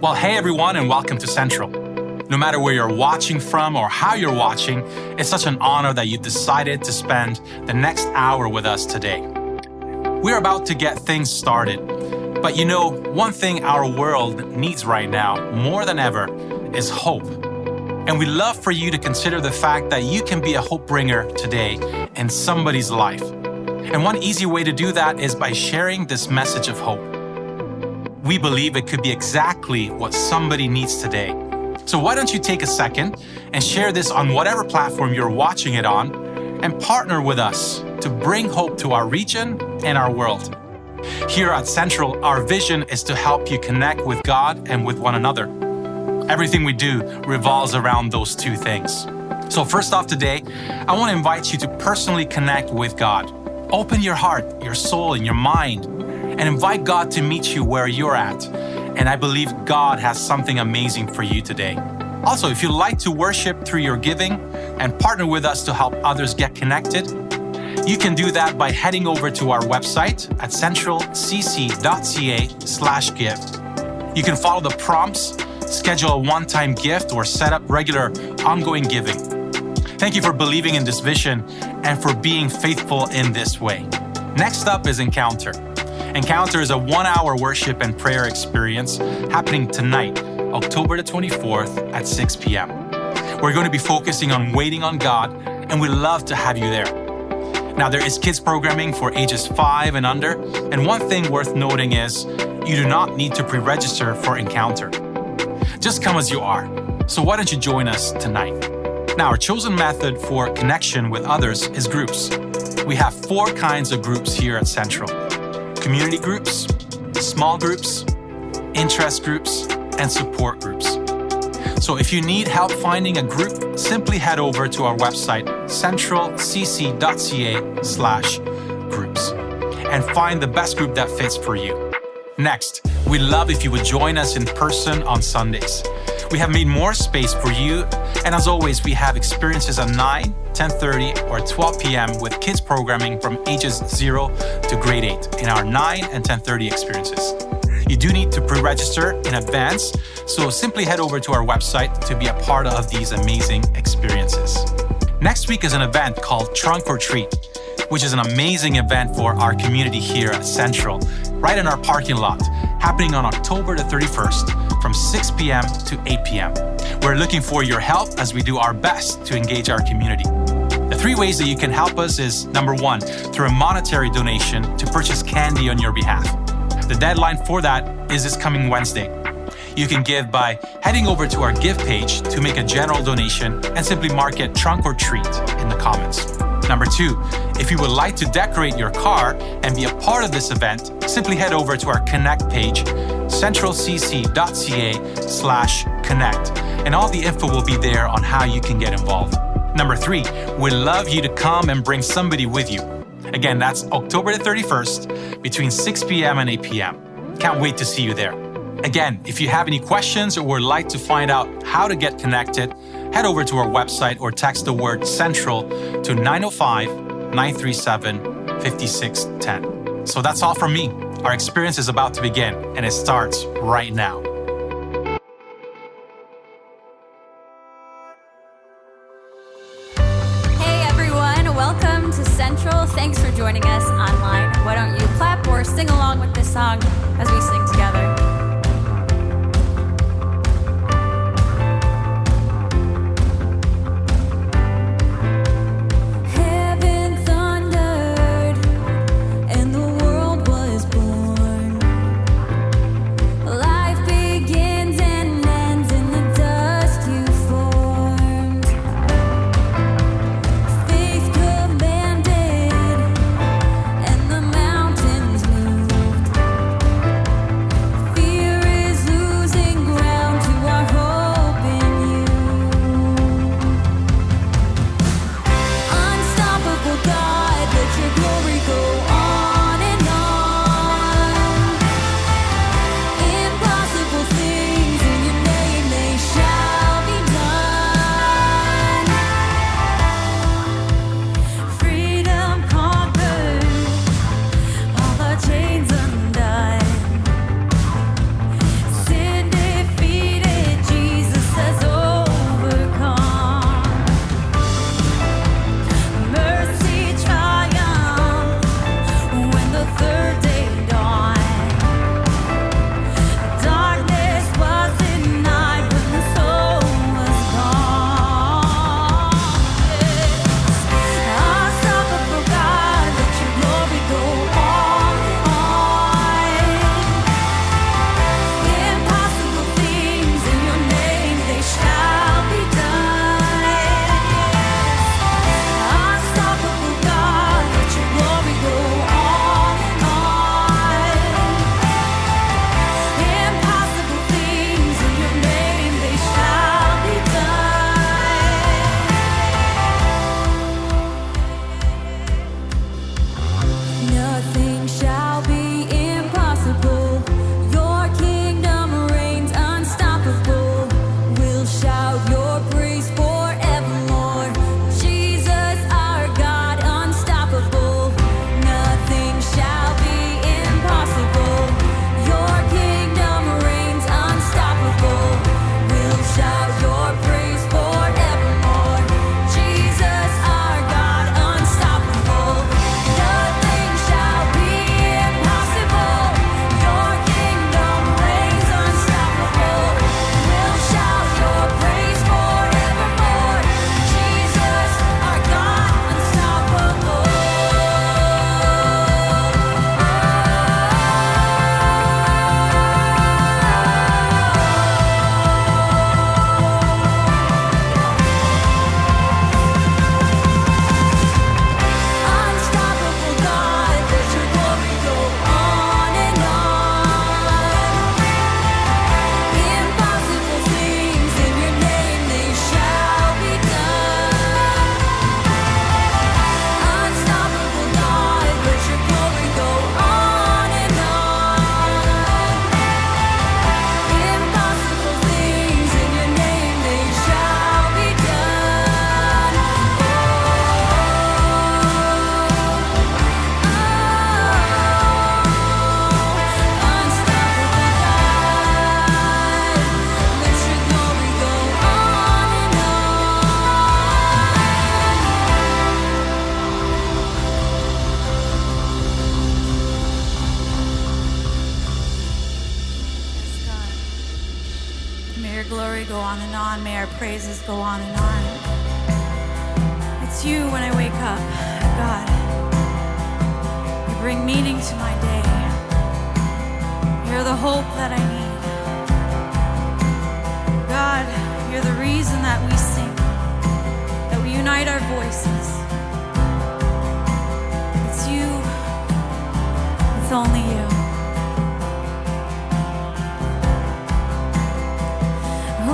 Well, hey everyone, and welcome to Central. No matter where you're watching from or how you're watching, it's such an honor that you decided to spend the next hour with us today. We're about to get things started, but you know, one thing our world needs right now, more than ever, is hope. And we'd love for you to consider the fact that you can be a hope bringer today in somebody's life. And one easy way to do that is by sharing this message of hope. We believe it could be exactly what somebody needs today. So why don't you take a second and share this on whatever platform you're watching it on and partner with us to bring hope to our region and our world. Here at Central, our vision is to help you connect with God and with one another. Everything we do revolves around those two things. So first off today, I want to invite you to personally connect with God. Open your heart, your soul, and your mind, and invite God to meet you where you're at. And I believe God has something amazing for you today. Also, if you'd like to worship through your giving and partner with us to help others get connected, you can do that by heading over to our website at centralcc.ca/give. You can follow the prompts, schedule a one-time gift, or set up regular ongoing giving. Thank you for believing in this vision and for being faithful in this way. Next up is Encounter. Encounter is a 1-hour worship and prayer experience happening tonight, October the 24th at 6 p.m. We're going to be focusing on waiting on God, and we'd love to have you there. Now, there is kids programming for ages 5 and under, and one thing worth noting is you do not need to pre-register for Encounter. Just come as you are. So why don't you join us tonight? Now, our chosen method for connection with others is groups. We have 4 kinds of groups here at Central: community groups, small groups, interest groups, and support groups. So if you need help finding a group, simply head over to our website, centralcc.ca/groups, and find the best group that fits for you. Next, we'd love if you would join us in person on Sundays. We have made more space for you, and as always, we have experiences at 9, 10:30, or 12 p.m. with kids programming from ages 0 to grade 8 in our 9 and 10:30 experiences. You do need to pre-register in advance, so simply head over to our website to be a part of these amazing experiences. Next week is an event called Trunk or Treat, which is an amazing event for our community here at Central, right in our parking lot, happening on October the 31st from 6 p.m. to 8 p.m. We're looking for your help as we do our best to engage our community. The 3 ways that you can help us is, number 1, through a monetary donation to purchase candy on your behalf. The deadline for that is this coming Wednesday. You can give by heading over to our give page to make a general donation and simply mark it Trunk or Treat in the comments. Number 2, if you would like to decorate your car and be a part of this event, simply head over to our Connect page, centralcc.ca/connect, and all the info will be there on how you can get involved. Number 3, we'd love you to come and bring somebody with you. Again, that's October the 31st between 6 p.m. and 8 p.m. Can't wait to see you there. Again, if you have any questions or would like to find out how to get connected, head over to our website or text the word Central to 905-937-5610. So that's all from me. Our experience is about to begin, and it starts right now. Hey everyone, welcome to Central. Thanks for joining us online. Why don't you clap or sing along with this song as we sing together? May your glory go on and on. May our praises go on and on. It's you when I wake up, God. You bring meaning to my day. You're the hope that I need. God, you're the reason that we sing, that we unite our voices. It's you. It's only you.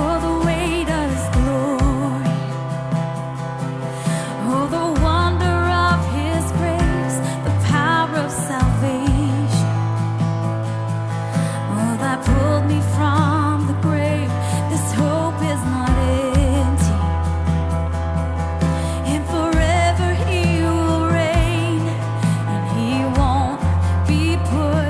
Oh, the weight of His glory. Oh, the wonder of His grace, the power of salvation. Oh, that pulled me from the grave. This hope is not empty. And forever He will reign, and He won't be put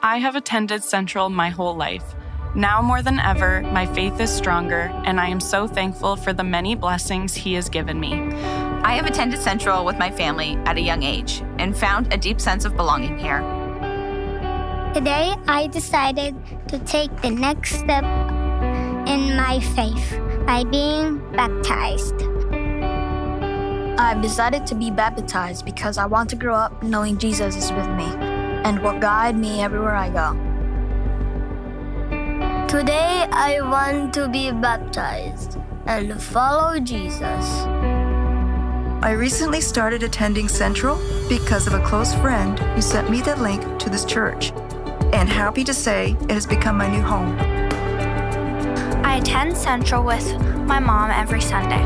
I have attended Central my whole life. Now more than ever, my faith is stronger, and I am so thankful for the many blessings He has given me. I have attended Central with my family at a young age and found a deep sense of belonging here. Today, I decided to take the next step in my faith by being baptized. I've decided to be baptized because I want to grow up knowing Jesus is with me and will guide me everywhere I go. Today, I want to be baptized and follow Jesus. I recently started attending Central because of a close friend who sent me the link to this church, and happy to say it has become my new home. I attend Central with my mom every Sunday.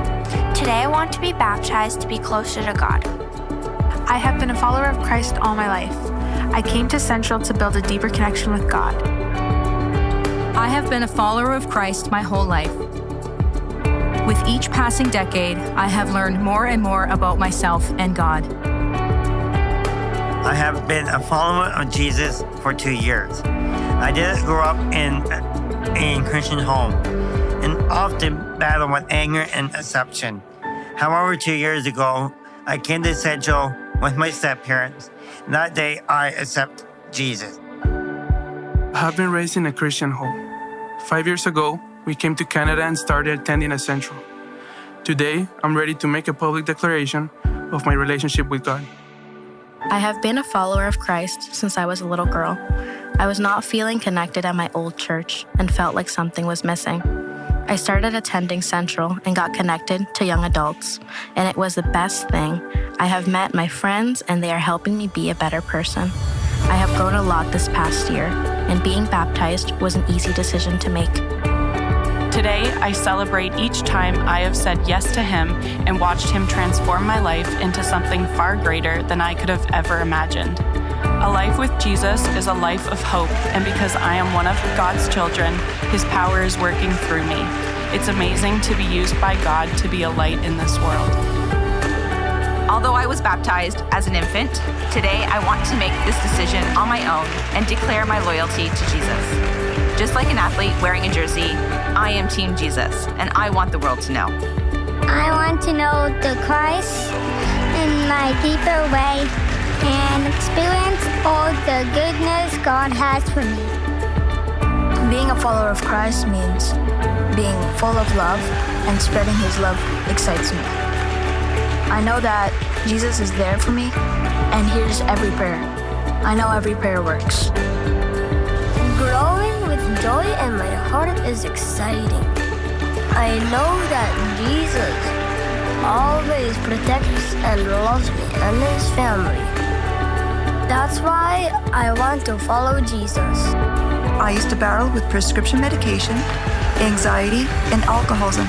Today I want to be baptized to be closer to God. I have been a follower of Christ all my life. I came to Central to build a deeper connection with God. I have been a follower of Christ my whole life. With each passing decade, I have learned more and more about myself and God. I have been a follower of Jesus for 2 years. I didn't grow up in a Christian home and often battle with anger and deception. However, 2 years ago, I came to Central with my step-parents. That day, I accepted Jesus. I have been raised in a Christian home. 5 years ago, we came to Canada and started attending a Central. Today, I'm ready to make a public declaration of my relationship with God. I have been a follower of Christ since I was a little girl. I was not feeling connected at my old church and felt like something was missing. I started attending Central and got connected to young adults, and it was the best thing. I have met my friends, and they are helping me be a better person. I have grown a lot this past year, and being baptized was an easy decision to make. Today, I celebrate each time I have said yes to Him and watched Him transform my life into something far greater than I could have ever imagined. A life with Jesus is a life of hope, and because I am one of God's children, His power is working through me. It's amazing to be used by God to be a light in this world. Although I was baptized as an infant, today I want to make this decision on my own and declare my loyalty to Jesus. Just like an athlete wearing a jersey, I am Team Jesus, and I want the world to know. I want to know the Christ in my deeper way and experience all the goodness God has for me. Being a follower of Christ means being full of love, and spreading His love excites me. I know that Jesus is there for me and hears every prayer. I know every prayer works. Growing with joy in my heart is exciting. I know that Jesus always protects and loves me and His family. That's why I want to follow Jesus. I used to battle with prescription medication, anxiety, and alcoholism.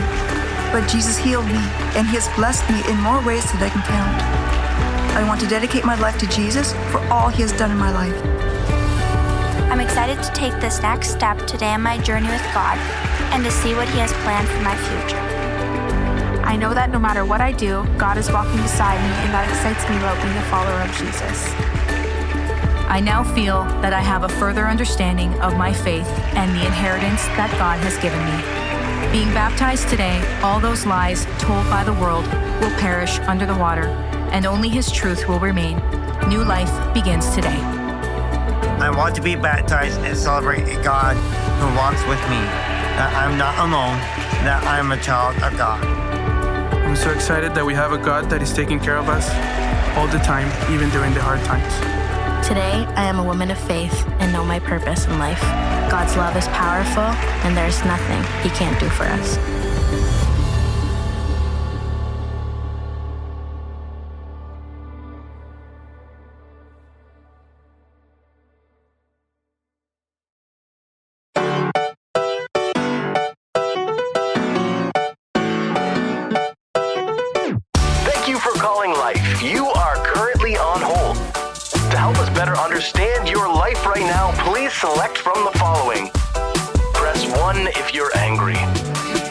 But Jesus healed me, and He has blessed me in more ways than I can count. I want to dedicate my life to Jesus for all He has done in my life. I'm excited to take this next step today on my journey with God and to see what He has planned for my future. I know that no matter what I do, God is walking beside me, and that excites me about being a follower of Jesus. I now feel that I have a further understanding of my faith and the inheritance that God has given me. Being baptized today, all those lies told by the world will perish under the water, and only His truth will remain. New life begins today. I want to be baptized and celebrate a God who walks with me, that I'm not alone, that I'm a child of God. I'm so excited that we have a God that is taking care of us all the time, even during the hard times. Today, I am a woman of faith and know my purpose in life. God's love is powerful, and there is nothing He can't do for us. Thank you for calling Life. You are currently on hold. To help us better understand your life right now, please select from the following. Press 1 if you're angry.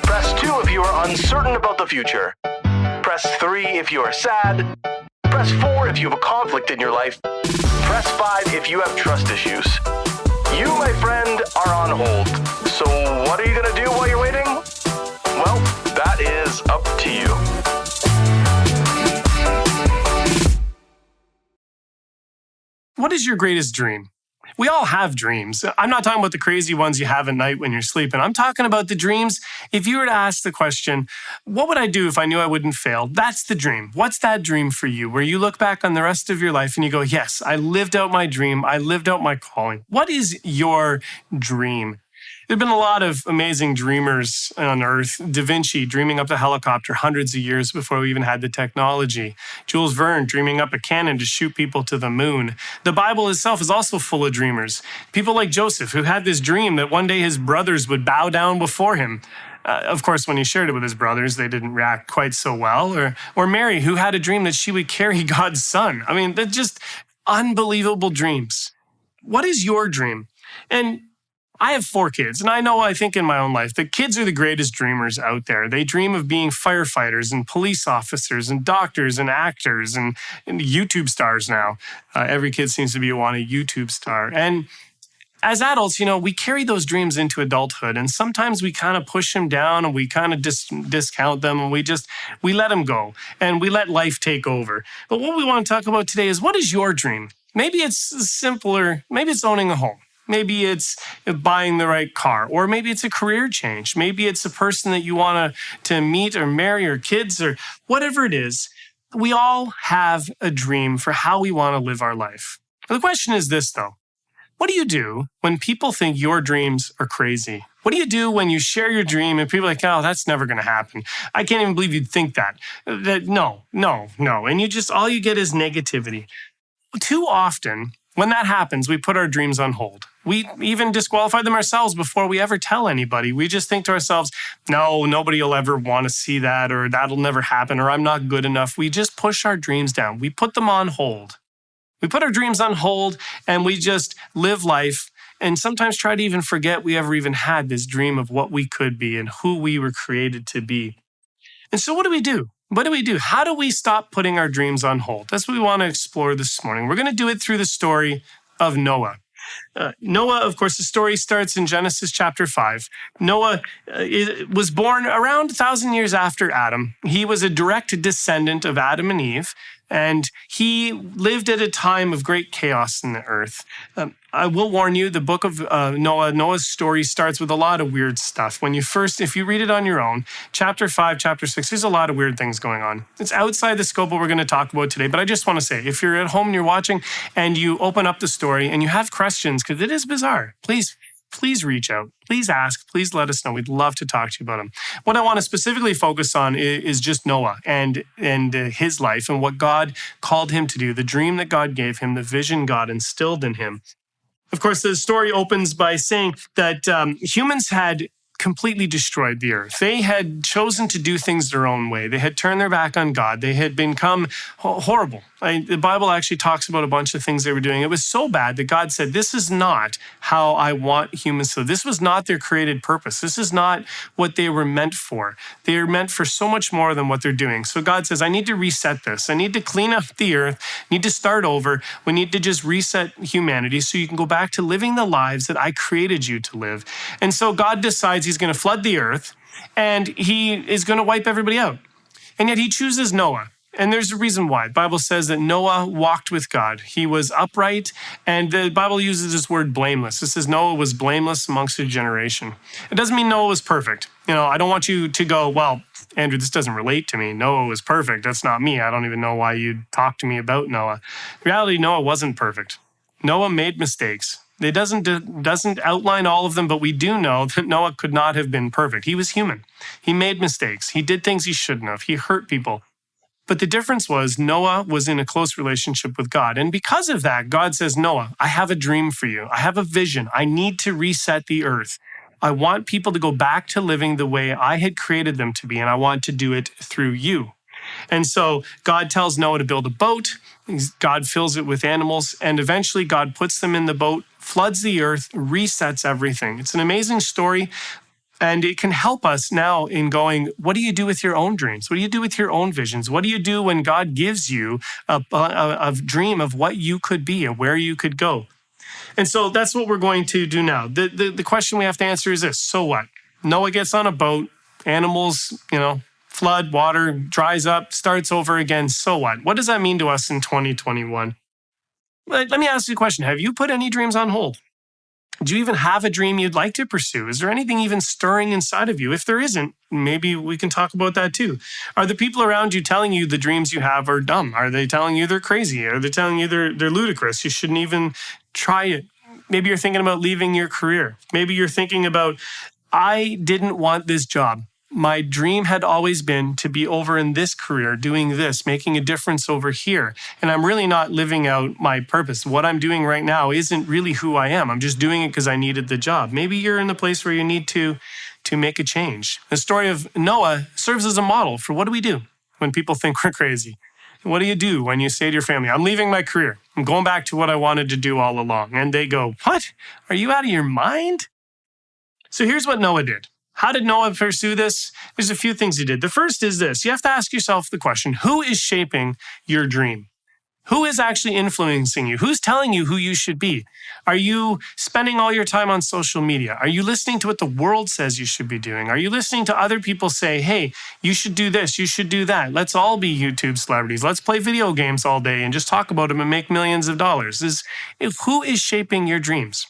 Press 2 if you are uncertain about the future. Press 3 if you are sad. Press 4 if you have a conflict in your life. Press 5 if you have trust issues. You, my friend, are on hold. So what are you going to do while you're waiting? Well, that is up to you. What is your greatest dream? We all have dreams. I'm not talking about the crazy ones you have at night when you're sleeping. I'm talking about the dreams. If you were to ask the question, what would I do if I knew I wouldn't fail? That's the dream. What's that dream for you? Where you look back on the rest of your life and you go, yes, I lived out my dream. I lived out my calling. What is your dream? There have been a lot of amazing dreamers on Earth. Da Vinci dreaming up the helicopter hundreds of years before we even had the technology. Jules Verne dreaming up a cannon to shoot people to the moon. The Bible itself is also full of dreamers. People like Joseph, who had this dream that one day his brothers would bow down before him. Of course, when he shared it with his brothers, they didn't react quite so well. Or Mary, who had a dream that she would carry God's son. I mean, they're just unbelievable dreams. What is your dream? And I have 4 kids, and I think in my own life, that kids are the greatest dreamers out there. They dream of being firefighters and police officers and doctors and actors and YouTube stars now. Every kid seems to want a YouTube star. And as adults, we carry those dreams into adulthood, and sometimes we kind of push them down and we kind of discount them, and we let them go and we let life take over. But what we want to talk about today is, what is your dream? Maybe it's simpler. Maybe it's owning a home. Maybe it's buying the right car, or maybe it's a career change. Maybe it's a person that you want to meet or marry, or kids, or whatever it is. We all have a dream for how we want to live our life. The question is this, though. What do you do when people think your dreams are crazy? What do you do when you share your dream and people are like, oh, that's never going to happen? I can't even believe you'd think that. No. And all you get is negativity. Too often, when that happens, we put our dreams on hold. We even disqualify them ourselves before we ever tell anybody. We just think to ourselves, no, nobody will ever want to see that, or that'll never happen, or I'm not good enough. We just push our dreams down. We put them on hold. We put our dreams on hold and we just live life and sometimes try to even forget we ever even had this dream of what we could be and who we were created to be. And so what do we do? What do we do? How do we stop putting our dreams on hold? That's what we want to explore this morning. We're going to do it through the story of Noah. Noah, of course, the story starts in Genesis chapter 5. Noah was born around 1,000 years after Adam. He was a direct descendant of Adam and Eve, and he lived at a time of great chaos in the earth. I will warn you, the book of Noah's story starts with a lot of weird stuff. If you read it on your own, chapter 5, chapter 6, there's a lot of weird things going on. It's outside the scope of what we're going to talk about today, but I just want to say, if you're at home and you're watching and you open up the story and you have questions, because it is bizarre, please reach out. Please ask. Please let us know. We'd love to talk to you about him. What I want to specifically focus on is just Noah and his life and what God called him to do, the dream that God gave him, the vision God instilled in him. Of course, the story opens by saying that humans had completely destroyed the earth. They had chosen to do things their own way. They had turned their back on God. They had become horrible. The Bible actually talks about a bunch of things they were doing. It was so bad that God said, this is not how I want humans to live. This was not their created purpose. This is not what they were meant for. They are meant for so much more than what they're doing. So God says, I need to reset this. I need to clean up the earth. I need to start over. We need to just reset humanity so you can go back to living the lives that I created you to live. And so God decides he's going to flood the earth and he is going to wipe everybody out. And yet he chooses Noah. And there's a reason why. The Bible says that Noah walked with God. He was upright, and the Bible uses this word blameless. It says Noah was blameless amongst his generation. It doesn't mean Noah was perfect. I don't want you to go, well, Andrew, this doesn't relate to me. Noah was perfect. That's not me. I don't even know why you'd talk to me about Noah. In reality, Noah wasn't perfect. Noah made mistakes. It doesn't outline all of them, but we do know that Noah could not have been perfect. He was human. He made mistakes. He did things he shouldn't have. He hurt people. But the difference was Noah was in a close relationship with God. And because of that, God says, Noah, I have a dream for you. I have a vision. I need to reset the earth. I want people to go back to living the way I had created them to be, and I want to do it through you. And so God tells Noah to build a boat. God fills it with animals, and eventually God puts them in the boat, floods the earth, resets everything. It's an amazing story. And it can help us now in going, what do you do with your own dreams? What do you do with your own visions? What do you do when God gives you a dream of what you could be and where you could go? And so that's what we're going to do now. The question we have to answer is this: so what? Noah gets on a boat, animals, flood, water, dries up, starts over again. So what? What does that mean to us in 2021? Let me ask you a question. Have you put any dreams on hold? Do you even have a dream you'd like to pursue? Is there anything even stirring inside of you? If there isn't, maybe we can talk about that too. Are the people around you telling you the dreams you have are dumb? Are they telling you they're crazy? Are they telling you they're ludicrous? You shouldn't even try it. Maybe you're thinking about leaving your career. Maybe you're thinking about, I didn't want this job. My dream had always been to be over in this career, doing this, making a difference over here. And I'm really not living out my purpose. What I'm doing right now isn't really who I am. I'm just doing it because I needed the job. Maybe you're in the place where you need to make a change. The story of Noah serves as a model for what do we do when people think we're crazy? What do you do when you say to your family, I'm leaving my career. I'm going back to what I wanted to do all along. And they go, what? Are you out of your mind? So here's what Noah did. How did Noah pursue this? There's a few things he did. The first is this. You have to ask yourself the question, who is shaping your dream? Who is actually influencing you? Who's telling you who you should be? Are you spending all your time on social media? Are you listening to what the world says you should be doing? Are you listening to other people say, hey, you should do this, you should do that. Let's all be YouTube celebrities. Let's play video games all day and just talk about them and make millions of dollars. Who is shaping your dreams?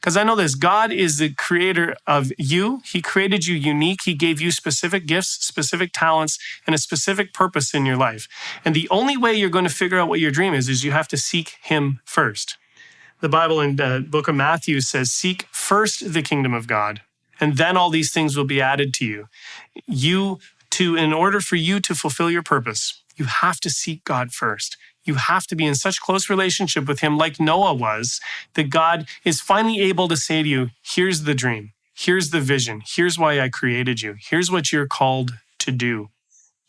Because I know this, God is the creator of you. He created you unique. He gave you specific gifts, specific talents, and a specific purpose in your life. And the only way you're going to figure out what your dream is you have to seek him first. The Bible in the book of Matthew says, seek first the kingdom of God, and then all these things will be added to you. In order for you to fulfill your purpose, you have to seek God first. You have to be in such close relationship with him like Noah was, that God is finally able to say to you, here's the dream, here's the vision, here's why I created you, here's what you're called to do.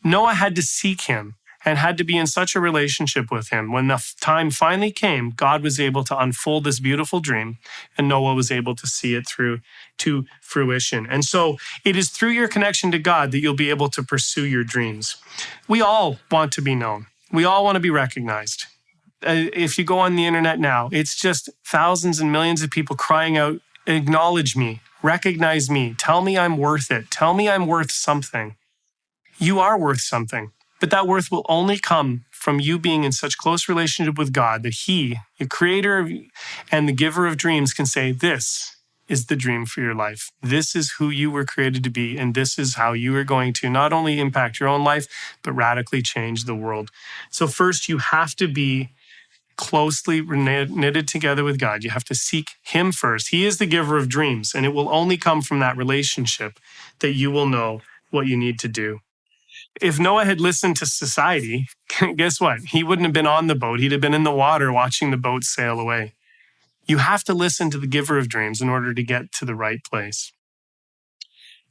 Noah had to seek him and had to be in such a relationship with him. When the time finally came, God was able to unfold this beautiful dream, and Noah was able to see it through to fruition. And so it is through your connection to God that you'll be able to pursue your dreams. We all want to be known. We all want to be recognized. If you go on the internet now, it's just thousands and millions of people crying out, acknowledge me, recognize me, tell me I'm worth it, tell me I'm worth something. You are worth something, but that worth will only come from you being in such close relationship with God that he, the creator and the giver of dreams, can say, this is the dream for your life. This is who you were created to be, and this is how you are going to not only impact your own life, but radically change the world. So first, you have to be closely knitted together with God. You have to seek him first. He is the giver of dreams, and it will only come from that relationship that you will know what you need to do. If Noah had listened to society, guess what? He wouldn't have been on the boat. He'd have been in the water watching the boat sail away. You have to listen to the giver of dreams in order to get to the right place.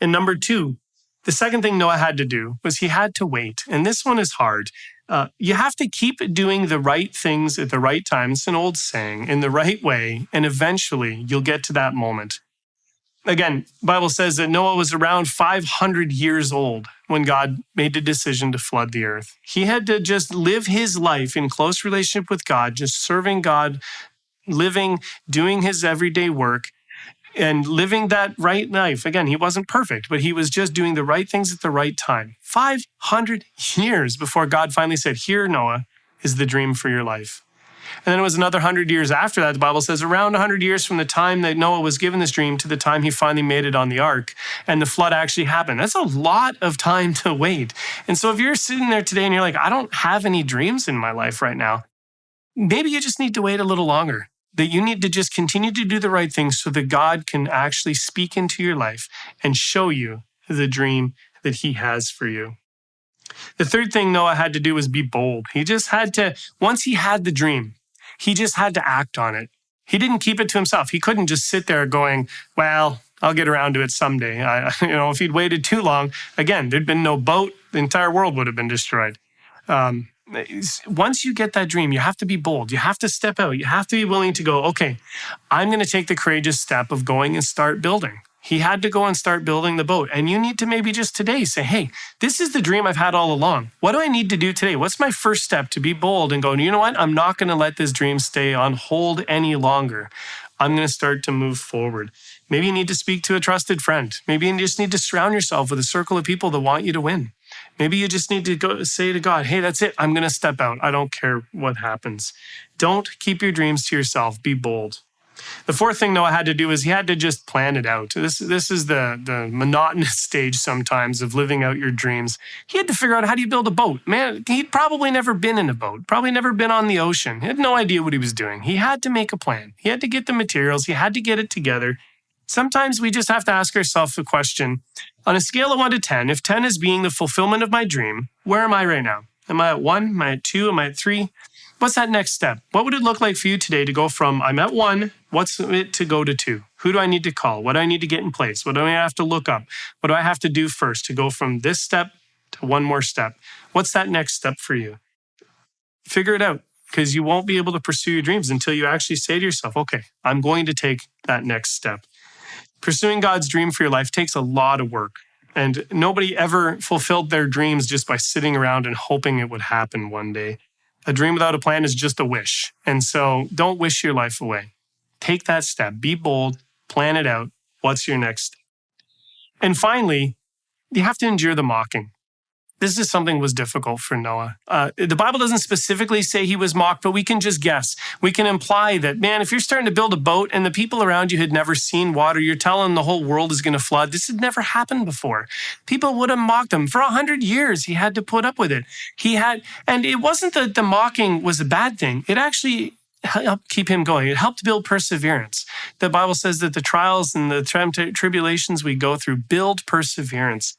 And number two, the second thing Noah had to do was he had to wait. And this one is hard. You have to keep doing the right things at the right time. It's an old saying, in the right way, and eventually you'll get to that moment. Again, the Bible says that Noah was around 500 years old when God made the decision to flood the earth. He had to just live his life in close relationship with God, just serving God, living, doing his everyday work, and living that right life. Again, he wasn't perfect, but he was just doing the right things at the right time. 500 years before God finally said, here, Noah, is the dream for your life. And then it was another 100 years after that. The Bible says around 100 years from the time that Noah was given this dream to the time he finally made it on the ark and the flood actually happened. That's a lot of time to wait. And so if you're sitting there today and you're like, I don't have any dreams in my life right now, maybe you just need to wait a little longer. That you need to just continue to do the right things so that God can actually speak into your life and show you the dream that he has for you. The third thing Noah had to do was be bold. He just had to, once he had the dream, he just had to act on it. He didn't keep it to himself. He couldn't just sit there going, well, I'll get around to it someday. If he'd waited too long, again, there'd been no boat. The entire world would have been destroyed. Once you get that dream, you have to be bold. You have to step out. You have to be willing to go, okay, I'm going to take the courageous step of going and start building. He had to go and start building the boat. And you need to maybe just today say, hey, this is the dream I've had all along. What do I need to do today? What's my first step to be bold and go, you know what? I'm not going to let this dream stay on hold any longer. I'm going to start to move forward. Maybe you need to speak to a trusted friend. Maybe you just need to surround yourself with a circle of people that want you to win. Maybe you just need to go say to God, hey, that's it. I'm going to step out. I don't care what happens. Don't keep your dreams to yourself. Be bold. The fourth thing Noah had to do is he had to just plan it out. This is the monotonous stage sometimes of living out your dreams. He had to figure out, how do you build a boat? Man, he'd probably never been in a boat, probably never been on the ocean. He had no idea what he was doing. He had to make a plan. He had to get the materials. He had to get it together. Sometimes we just have to ask ourselves the question, on a scale of 1 to 10, if 10 is being the fulfillment of my dream, where am I right now? Am I at 1? Am I at 2? Am I at 3? What's that next step? What would it look like for you today to go from I'm at 1, what's it to go to 2? Who do I need to call? What do I need to get in place? What do I have to look up? What do I have to do first to go from this step to one more step? What's that next step for you? Figure it out, because you won't be able to pursue your dreams until you actually say to yourself, okay, I'm going to take that next step. Pursuing God's dream for your life takes a lot of work. And nobody ever fulfilled their dreams just by sitting around and hoping it would happen one day. A dream without a plan is just a wish. And so don't wish your life away. Take that step. Be bold. Plan it out. What's your next step? And finally, you have to endure the mocking. This is something that was difficult for Noah. The Bible doesn't specifically say he was mocked, but we can just guess. We can imply that, man, if you're starting to build a boat and the people around you had never seen water, you're telling the whole world is going to flood. This had never happened before. People would have mocked him. For 100 years, he had to put up with it. And it wasn't that the mocking was a bad thing. It actually helped keep him going. It helped build perseverance. The Bible says that the trials and the tribulations we go through build perseverance.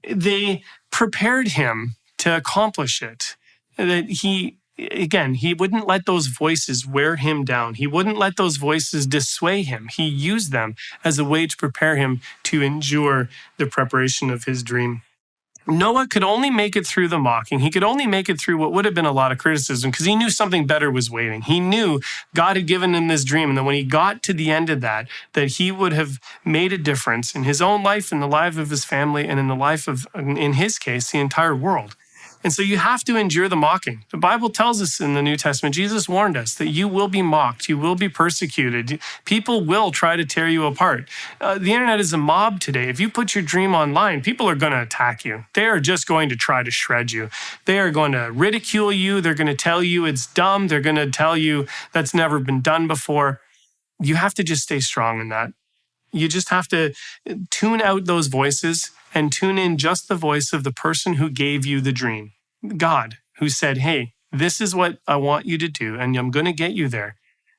They prepared him to accomplish it. That he wouldn't let those voices wear him down. He wouldn't let those voices dissuade him. He used them as a way to prepare him to endure the preparation of his dream. Noah could only make it through the mocking. He could only make it through what would have been a lot of criticism because he knew something better was waiting. He knew God had given him this dream, and that when he got to the end of that he would have made a difference in his own life, in the life of his family, and in the life of, in his case, the entire world. And so you have to endure the mocking. The Bible tells us in the New Testament, Jesus warned us that you will be mocked, you will be persecuted. People will try to tear you apart. The internet is a mob today. If you put your dream online, people are going to attack you. They are just going to try to shred you. They are going to ridicule you. They're going to tell you it's dumb. They're going to tell you that's never been done before. You have to just stay strong in that. You just have to tune out those voices and tune in just the voice of the person who gave you the dream. God, who said, hey, this is what I want you to do, and I'm going to get you there.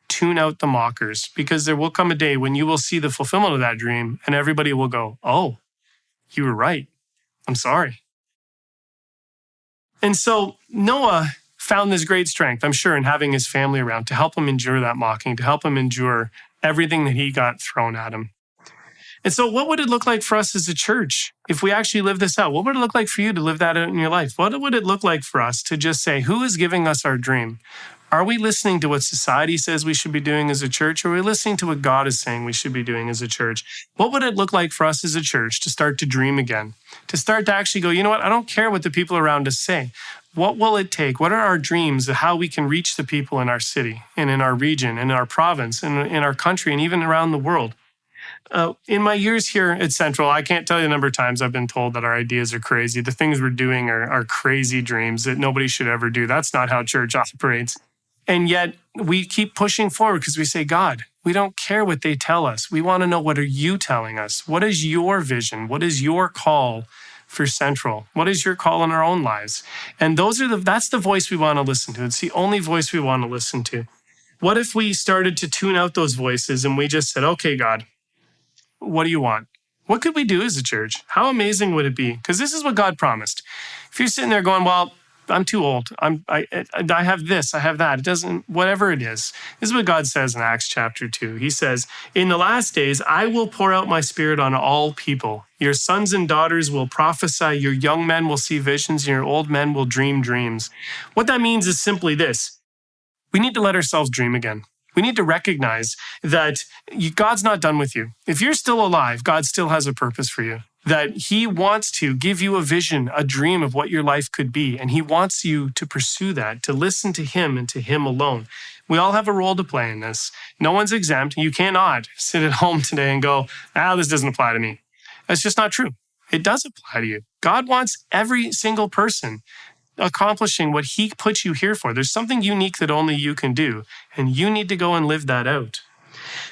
Tune out the mockers, because there will come a day when you will see the fulfillment of that dream, and everybody will go, oh, you were right. I'm sorry. And so Noah found this great strength, I'm sure, in having his family around to help him endure that mocking, to help him endure everything that he got thrown at him. And so what would it look like for us as a church if we actually live this out? What would it look like for you to live that out in your life? What would it look like for us to just say, who is giving us our dream? Are we listening to what society says we should be doing as a church, or are we listening to what God is saying we should be doing as a church? What would it look like for us as a church to start to dream again? To start to actually go, you know what? I don't care what the people around us say. What will it take? What are our dreams of how we can reach the people in our city and in our region and in our province and in our country and even around the world? In my years here at Central, I can't tell you the number of times I've been told that our ideas are crazy. The things we're doing are crazy dreams that nobody should ever do. That's not how church operates. And yet we keep pushing forward because we say, God, we don't care what they tell us. We want to know, what are you telling us? What is your vision? What is your call for Central? What is your call in our own lives? And that's the voice we want to listen to. It's the only voice we want to listen to. What if we started to tune out those voices and we just said, okay, God, what do you want? What could we do as a church? How amazing would it be? Because this is what God promised. If you're sitting there going, well, I'm too old. I have this, I have that. It doesn't, whatever it is. This is what God says in Acts chapter 2. He says, in the last days, I will pour out my spirit on all people. Your sons and daughters will prophesy. Your young men will see visions, and your old men will dream dreams. What that means is simply this. We need to let ourselves dream again. We need to recognize that God's not done with you. If you're still alive, God still has a purpose for you. That he wants to give you a vision, a dream of what your life could be. And he wants you to pursue that, to listen to him and to him alone. We all have a role to play in this. No one's exempt. You cannot sit at home today and go, this doesn't apply to me. That's just not true. It does apply to you. God wants every single person accomplishing what he put you here for. There's something unique that only you can do, and you need to go and live that out.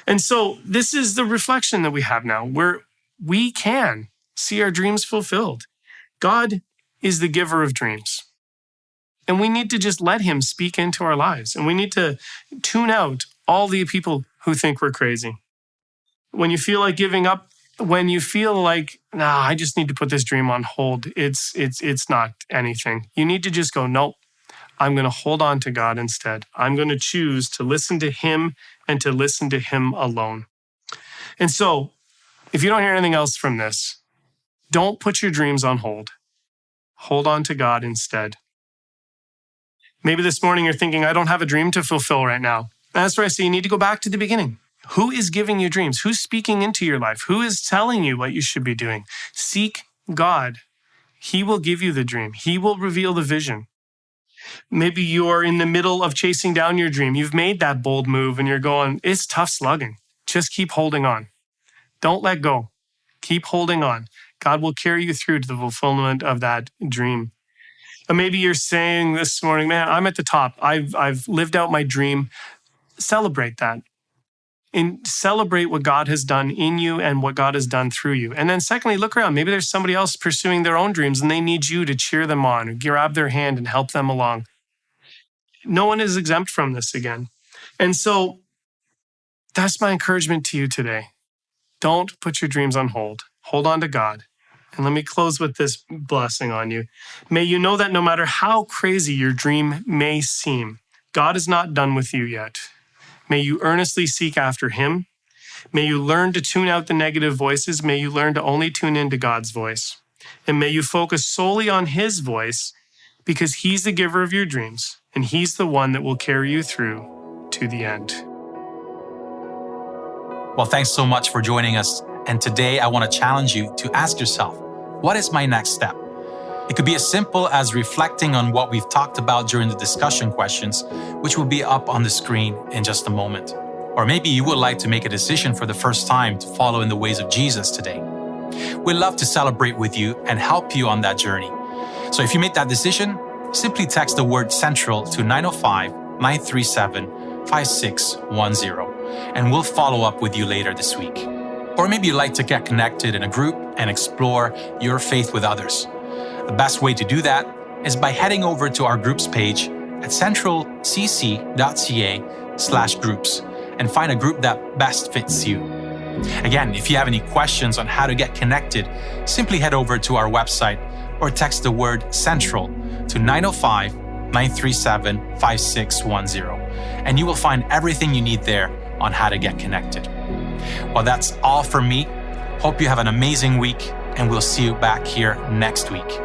And so this is the reflection that we have now, where we can see our dreams fulfilled. God is the giver of dreams. And we need to just let him speak into our lives. And we need to tune out all the people who think we're crazy. When you feel like giving up, when you feel like, I just need to put this dream on hold, it's not anything. You need to just go, nope, I'm going to hold on to God instead. I'm going to choose to listen to him and to listen to him alone. And so, if you don't hear anything else from this, don't put your dreams on hold. Hold on to God instead. Maybe this morning you're thinking, I don't have a dream to fulfill right now. That's where I say you need to go back to the beginning. Who is giving you dreams? Who's speaking into your life? Who is telling you what you should be doing? Seek God. He will give you the dream. He will reveal the vision. Maybe you're in the middle of chasing down your dream. You've made that bold move and you're going, it's tough slugging. Just keep holding on. Don't let go. Keep holding on. God will carry you through to the fulfillment of that dream. And maybe you're saying this morning, man, I'm at the top. I've lived out my dream. Celebrate that. And celebrate what God has done in you and what God has done through you. And then secondly, look around. Maybe there's somebody else pursuing their own dreams and they need you to cheer them on, grab their hand and help them along. No one is exempt from this again. And so that's my encouragement to you today. Don't put your dreams on hold. Hold on to God. And let me close with this blessing on you. May you know that no matter how crazy your dream may seem, God is not done with you yet. May you earnestly seek after him. May you learn to tune out the negative voices. May you learn to only tune into God's voice. And may you focus solely on his voice because he's the giver of your dreams and he's the one that will carry you through to the end. Well, thanks so much for joining us. And today I want to challenge you to ask yourself, what is my next step? It could be as simple as reflecting on what we've talked about during the discussion questions, which will be up on the screen in just a moment. Or maybe you would like to make a decision for the first time to follow in the ways of Jesus today. We'd love to celebrate with you and help you on that journey. So if you made that decision, simply text the word Central to 905-937-5610, and we'll follow up with you later this week. Or maybe you'd like to get connected in a group and explore your faith with others. The best way to do that is by heading over to our groups page at centralcc.ca/groups and find a group that best fits you. Again, if you have any questions on how to get connected, simply head over to our website or text the word Central to 905-937-5610, and you will find everything you need there on how to get connected. Well, that's all from me. Hope you have an amazing week, and we'll see you back here next week.